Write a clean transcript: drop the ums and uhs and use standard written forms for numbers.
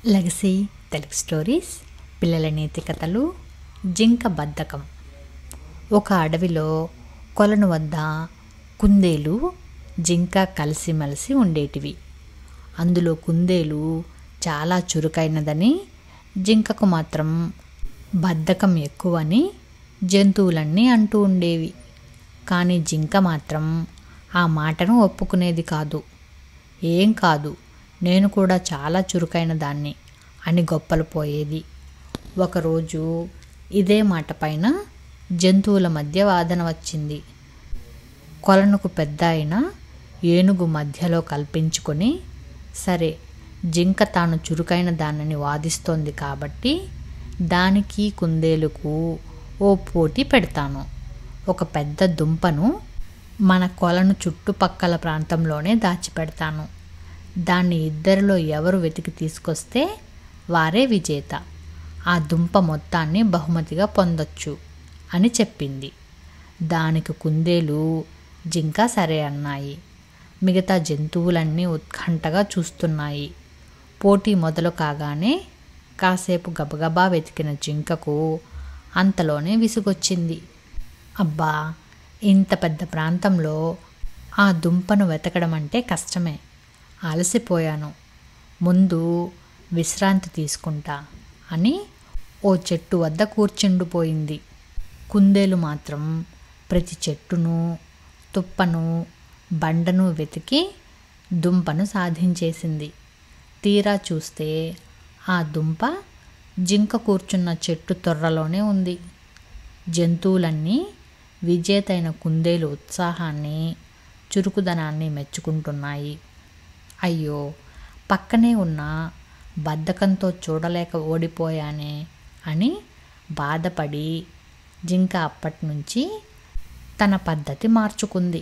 Legacy Telugu stories, పిల్లల నీతి కథలు. జింక బద్ధకం. ఒక అడవిలో కొలను వద్ద కుందేలు, జింక కలిసిమెలిసి ఉండేటివి. అందులో కుందేలు చాలా చురుకైనదని, జింకకు మాత్రం బద్ధకం ఎక్కువని జంతువులన్నీ అంటూ ఉండేవి. కానీ జింక మాత్రం ఆ మాటను ఒప్పుకునేది కాదు. ఏం కాదు, నేను కూడా చాలా చురుకైన దాన్ని అని గొప్పలు పోయేది. ఒకరోజు ఇదే మాట పైన జంతువుల మధ్య వాదన వచ్చింది. కొలనుకు పెద్ద అయిన ఏనుగు మధ్యలో కల్పించుకొని, సరే, జింక తాను చురుకైన దానిని వాదిస్తోంది కాబట్టి దానికి కుందేలుకు ఓ పోటీ పెడతాను. ఒక పెద్ద దుంపను మన కొలను చుట్టుపక్కల ప్రాంతంలోనే దాచిపెడతాను. దాన్ని ఇద్దరిలో ఎవరు వెతికి తీసుకొస్తే వారే విజేత. ఆ దుంప మొత్తాన్ని బహుమతిగా పొందొచ్చు అని చెప్పింది. దానికి కుందేలు, జింక సరే అన్నాయి. మిగతా జంతువులన్నీ ఉత్కంఠగా చూస్తున్నాయి. పోటీ మొదలు కాగానే కాసేపు గబగబా వెతికిన జింకకు అంతలోనే విసుగొచ్చింది. అబ్బా, ఇంత పెద్ద ప్రాంతంలో ఆ దుంపను వెతకడం అంటే కష్టమే. అలసిపోయాను, ముందు విశ్రాంతి తీసుకుంటా అని ఓ చెట్టు వద్ద కూర్చుండిపోయింది. కుందేలు మాత్రం ప్రతి చెట్టును, తుప్పను, బండను వెతికి దుంపను సాధించేసింది. తీరా చూస్తే ఆ దుంప జింక కూర్చున్న చెట్టు తొర్రలోనే ఉంది. జంతువులన్నీ విజేతైన కుందేలు ఉత్సాహాన్ని, చురుకుదనాన్ని మెచ్చుకుంటున్నాయి. అయ్యో, పక్కనే ఉన్న బద్ధకంతో చూడలేక ఓడిపోయానే అని బాధపడి జింక అప్పటినుంచి తన పద్ధతి మార్చుకుంది.